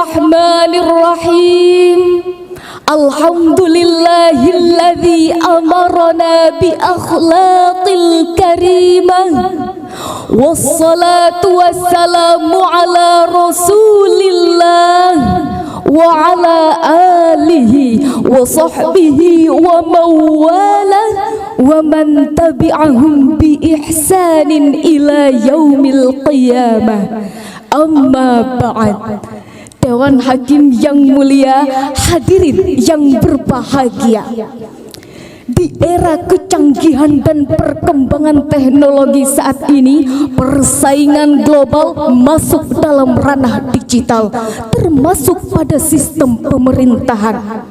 Bismillahirrahmanirrahim. Alhamdulillahilladzi amarna bi akhlaqil karimah. Wassalatu wassalamu ala Rasulillah wa ala alihi wa sahbihi wa mawalah wa man tabi'ahum bi ihsanin ila yaumil qiyamah. Amma ba'd. Dewan Hakim yang mulia, hadirin yang berbahagia. Di era kecanggihan dan perkembangan teknologi saat ini, persaingan global masuk dalam ranah digital, termasuk pada sistem pemerintahan.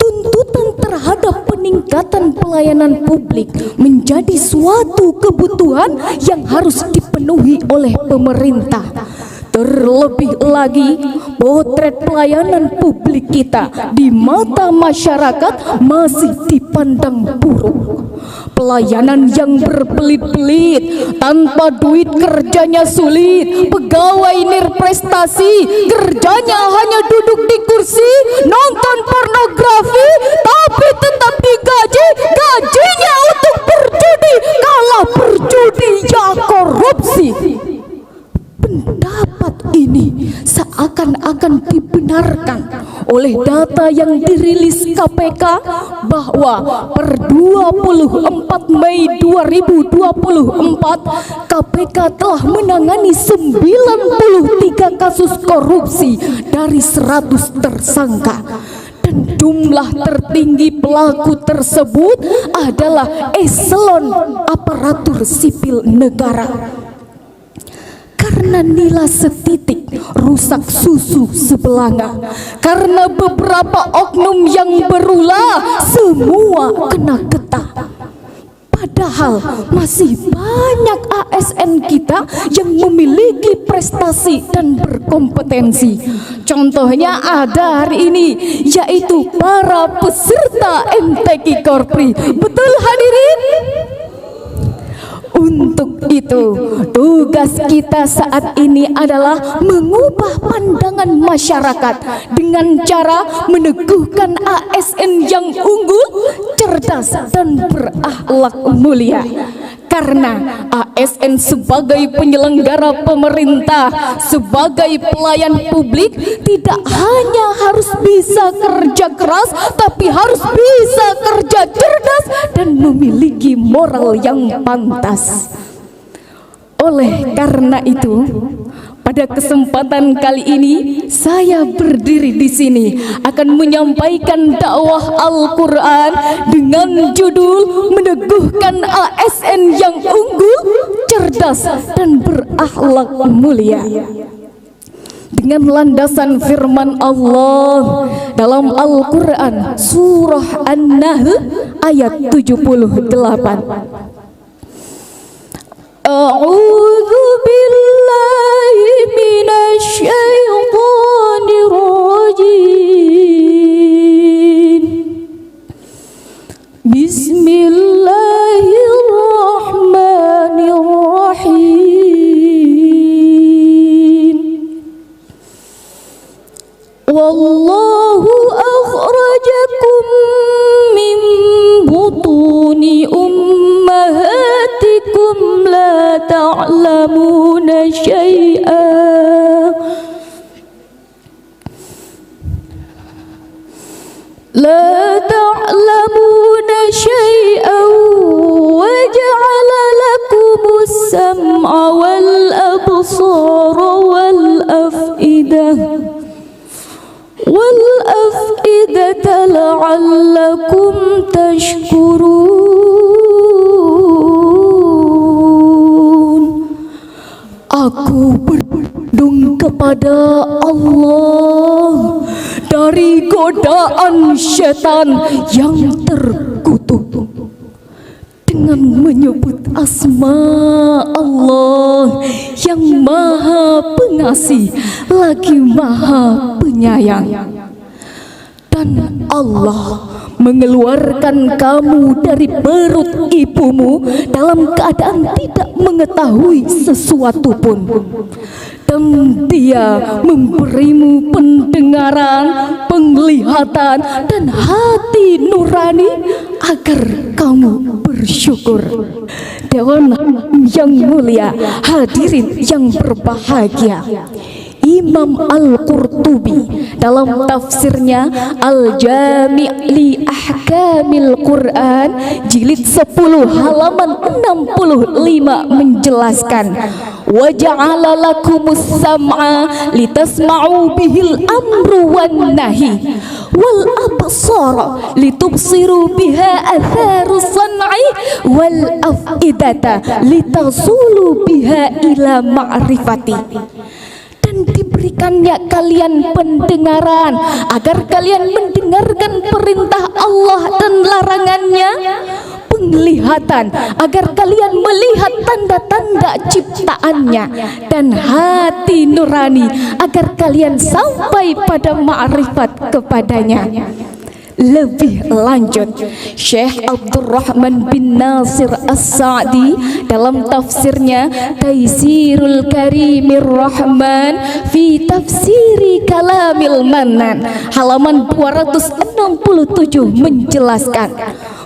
Tuntutan terhadap peningkatan pelayanan publik menjadi suatu kebutuhan yang harus dipenuhi oleh pemerintah. Terlebih lagi, potret pelayanan publik kita di mata masyarakat masih dipandang buruk. Pelayanan yang berbelit-belit, tanpa duit kerjanya sulit, pegawai nirprestasi, kerjanya hanya duduk di kursi, nonton pornografi, tapi tetap digaji, gajinya untuk berjudi, kalah berjudi ya korupsi. Pendapat ini seakan-akan dibenarkan oleh data yang dirilis KPK bahwa per 24 Mei 2024 KPK telah menangani 93 kasus korupsi dari 100 tersangka. Dan jumlah tertinggi pelaku tersebut adalah eselon aparatur sipil negara. Karena nila setitik rusak susu sebelanga, karena beberapa oknum yang berulah semua kena getah. Padahal masih banyak ASN kita yang memiliki prestasi dan berkompetensi. Contohnya ada hari ini, yaitu para peserta MTQ Korpri. Betul hadirin? Untuk itu, tugas kita saat ini adalah mengubah pandangan masyarakat dengan cara meneguhkan ASN yang unggul, cerdas, dan berakhlak mulia. Karena ASN sebagai penyelenggara pemerintah, sebagai pelayan publik, tidak hanya harus bisa kerja keras, tapi harus bisa kerja cerdas dan memiliki moral yang pantas. Oleh karena itu, pada kesempatan kali ini saya berdiri di sini akan menyampaikan dakwah Al-Quran dengan judul meneguhkan ASN yang unggul, cerdas, dan berakhlak mulia. Dengan landasan firman Allah dalam Al-Quran surah An-Nahl ayat 78. A'udzu billahi minasy syaithanir rajim. Bismillahirrahmanirrahim. Wallahu akhrajakum min butuni ummahatikum la ta'lamuna syai'an wa ja'ala lakumus sam'a wal absara wal af'idata la'allakum tashkurun. Aku berlindung kepada Allah dari godaan setan yang terkutuk dengan menyebut asma Allah yang maha pengasih lagi maha penyayang. Dan Allah mengeluarkan kamu dari perut ibumu dalam keadaan tidak mengetahui sesuatu pun. dan Dia memberimu pendengaran, penglihatan, dan hati nurani agar kamu bersyukur. Dewan yang mulia, hadirin yang berbahagia, Imam Al-Qurtubi dalam tafsirnya Al-Jami' li Ahkamil Quran jilid 10 halaman 65 menjelaskan, wa ja'ala lakumus sam'a litasma'u bihil amru wan nahi wal absara litubsiru biha atharu san'i wal afidata litasulu biha ila ma'rifati. Dan diberikannya kalian pendengaran agar kalian mendengarkan perintah Allah dan larangannya, penglihatan agar kalian melihat tanda-tanda ciptaannya, dan hati nurani agar kalian sampai pada ma'rifat kepadanya. Lebih lanjut, Syekh Abdurrahman bin Nasir As-Sa'di dalam tafsirnya Taisirul Karimir Rahman fi Tafsiri Kalamil Mannan halaman 267 menjelaskan,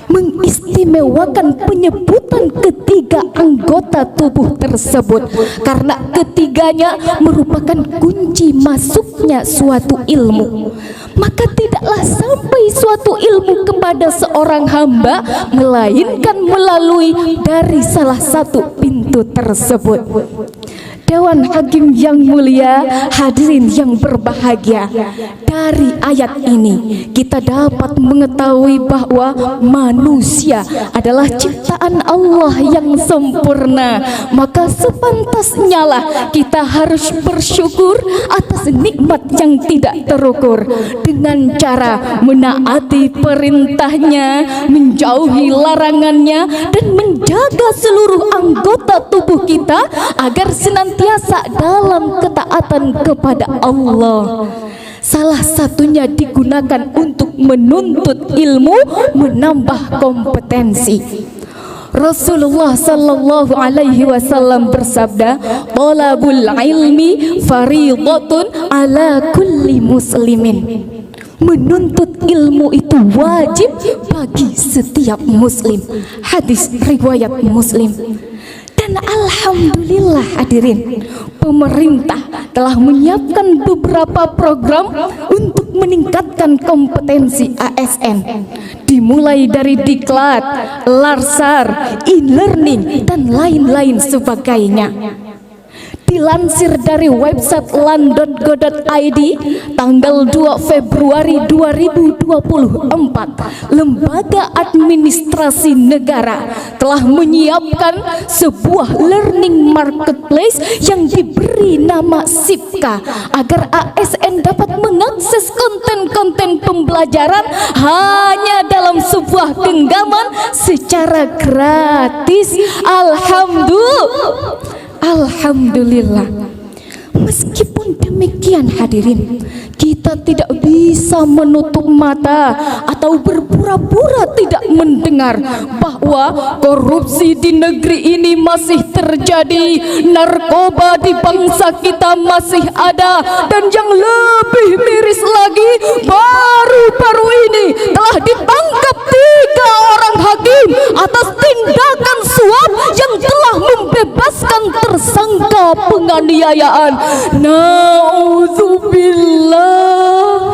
mengistimewakan penyebutan ketiga anggota tubuh tersebut karena ketiganya merupakan kunci masuknya suatu ilmu. Maka tidaklah sampai suatu ilmu kepada seorang hamba melainkan melalui dari salah satu pintu tersebut. Dewan Hakim yang mulia, hadirin yang berbahagia, dari ayat ini kita dapat mengetahui bahwa manusia adalah ciptaan Allah yang sempurna. Maka sepantasnya lah kita harus bersyukur atas nikmat yang tidak terukur dengan cara menaati perintahnya, menjauhi larangannya, dan menjaga seluruh anggota tubuh kita agar senantiasa dalam ketaatan kepada Allah. Salah satunya digunakan untuk menuntut ilmu, menambah kompetensi. Rasulullah sallallahu alaihi wasallam bersabda, "Talabul ilmi fariidatun ala kulli muslimin." Menuntut ilmu itu wajib bagi setiap muslim. Hadis riwayat Muslim. Dan alhamdulillah hadirin, pemerintah telah menyiapkan beberapa program untuk meningkatkan kompetensi ASN, dimulai dari diklat, larsar, e-learning, dan lain-lain sebagainya. Dilansir dari website lan.go.id tanggal 2 Februari 2024, Lembaga Administrasi Negara telah menyiapkan sebuah learning marketplace yang diberi nama SIPKA agar ASN dapat mengakses konten-konten pembelajaran hanya dalam sebuah genggaman secara gratis. Alhamdulillah. Meskipun demikian hadirin, kita tidak bisa menutup mata atau berpura-pura tidak mendengar bahwa korupsi di negeri ini masih terjadi, narkoba di bangsa kita masih ada, dan yang lebih miris lagi, baru-baru ini telah ditangkap 3 orang hakim atas tindakan suap yang telah membebaskan tersangka penganiayaan. Na'udzubillah.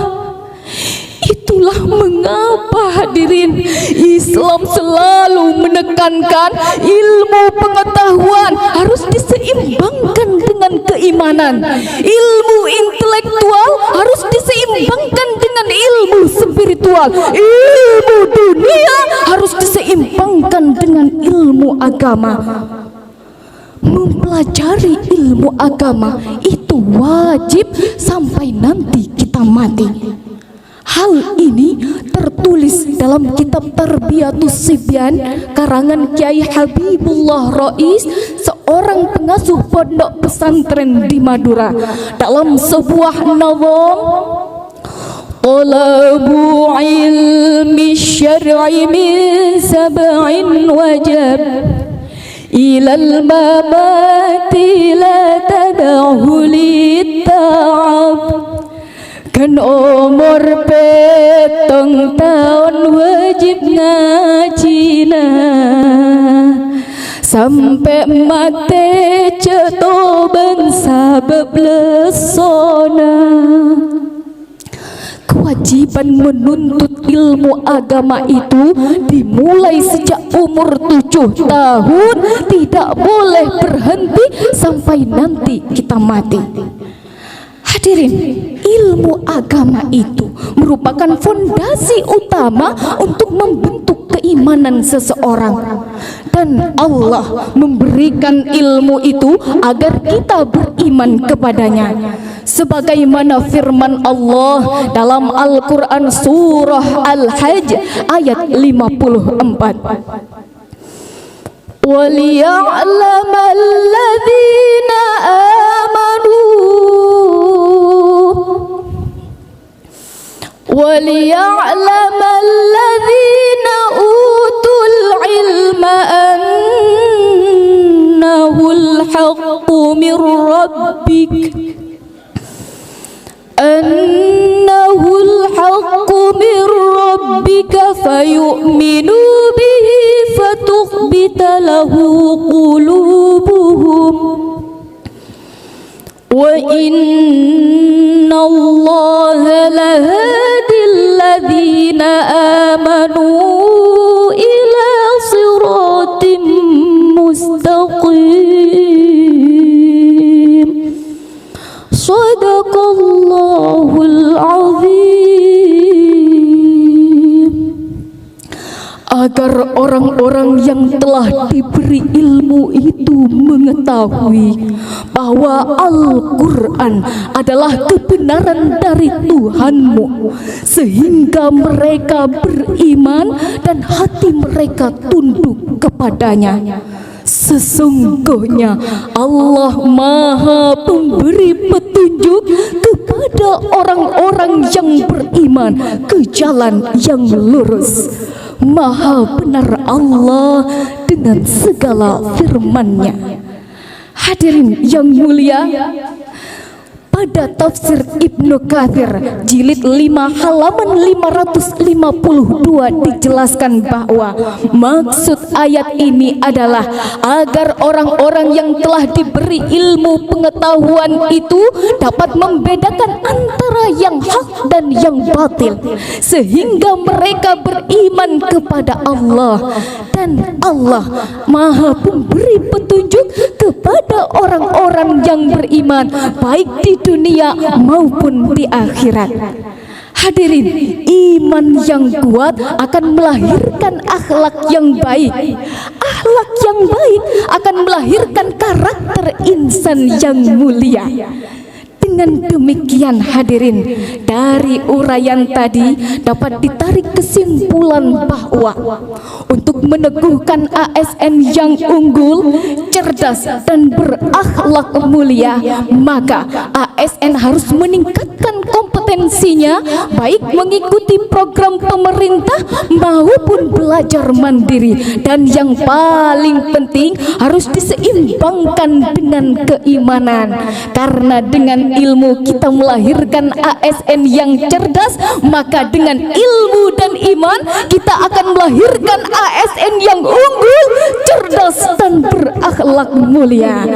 Itulah mengapa hadirin, Islam selalu menekankan ilmu pengetahuan harus diseimbangkan dengan keimanan. Ilmu intelektual harus diseimbangkan dengan ilmu spiritual. Ilmu dunia harus diseimbangkan dengan ilmu agama. Mempelajari ilmu agama itu wajib sampai nanti kita mati. Hal ini tertulis dalam kitab Tarbiyatus Sibyan karangan Kiai Habibullah Rais, seorang pengasuh pondok pesantren di Madura, dalam sebuah nazam Talabu ilmi syar'i min sab'in wajib ilal mamati la tad'u litta'ab. Kan umur 7 tahun wajib ngajina, sampai mati ceto bangsa beblesona. Kewajiban menuntut ilmu agama itu dimulai sejak umur 7 tahun, tidak boleh berhenti sampai nanti kita mati. Hadirin, ilmu agama itu merupakan fondasi utama untuk membentuk keimanan seseorang, dan Allah memberikan ilmu itu agar kita beriman kepadanya. Sebagaimana firman Allah dalam Al-Quran surah Al-Hajj ayat 54, وَلِيَعْلَمَ الَّذِينَ آمَنُوا وَلِيَعْلَمَ الَّذِينَ أُوتُوا الْعِلْمَ أَنَّهُ الْحَقُّ مِنْ رَبِّكَ فَيُؤْمِنُوا بِهِ فَتُخْبِتَ لَهُ قُلُوبُهُمْ وَإِنَّ اللَّهَ لَهَادِي الَّذِينَ آمَنُوا إِلَى صِرَاطٍ مُسْتَقِيمٍ. Shadaqallahul azim. Agar orang-orang yang telah diberi ilmu itu mengetahui bahwa Al-Quran adalah kebenaran dari Tuhanmu, sehingga mereka beriman dan hati mereka tunduk kepadanya. Sesungguhnya Allah Maha Pemberi petunjuk kepada orang-orang yang beriman ke jalan yang lurus. Maha benar Allah dengan segala firman-Nya. Hadirin yang mulia, pada tafsir Ibnu Katsir jilid 5 halaman 552 dijelaskan bahwa maksud ayat ini adalah agar orang-orang yang telah diberi ilmu pengetahuan itu dapat membedakan antara yang hak dan yang batil, sehingga mereka beriman kepada Allah, dan Allah Maha Pemberi petunjuk kepada orang-orang yang beriman baik di dunia maupun di akhirat. Hadirin, iman yang kuat akan melahirkan akhlak yang baik. Akhlak yang baik akan melahirkan karakter insan yang mulia. Dengan demikian hadirin, dari uraian tadi dapat ditarik kesimpulan bahwa untuk meneguhkan ASN yang unggul, cerdas dan berakhlak mulia, maka ASN harus meningkatkan kompetensinya baik mengikuti program pemerintah maupun belajar mandiri, dan yang paling penting harus diseimbangkan dengan keimanan, karena dengan ilmu kita melahirkan ASN yang cerdas, maka dengan ilmu dan iman kita akan melahirkan ASN yang unggul, cerdas dan berakhlak mulia.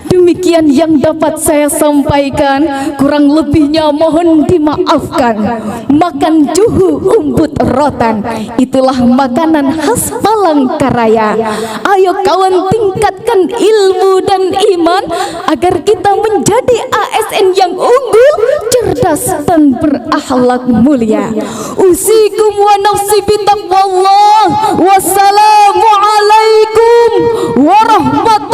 Demikian yang dapat saya sampaikan, kurang lebihnya mohon dimaafkan. Makan juhu umbut rotan, itulah makanan khas Palangkaraya. Ayo kawan, tingkatkan ilmu dan iman agar kita menjadi ASN yang unggul, cerdas dan berakhlak mulia. Usikum wa nafsi bitaqwallah. Wassalamualaikum warahmatullahi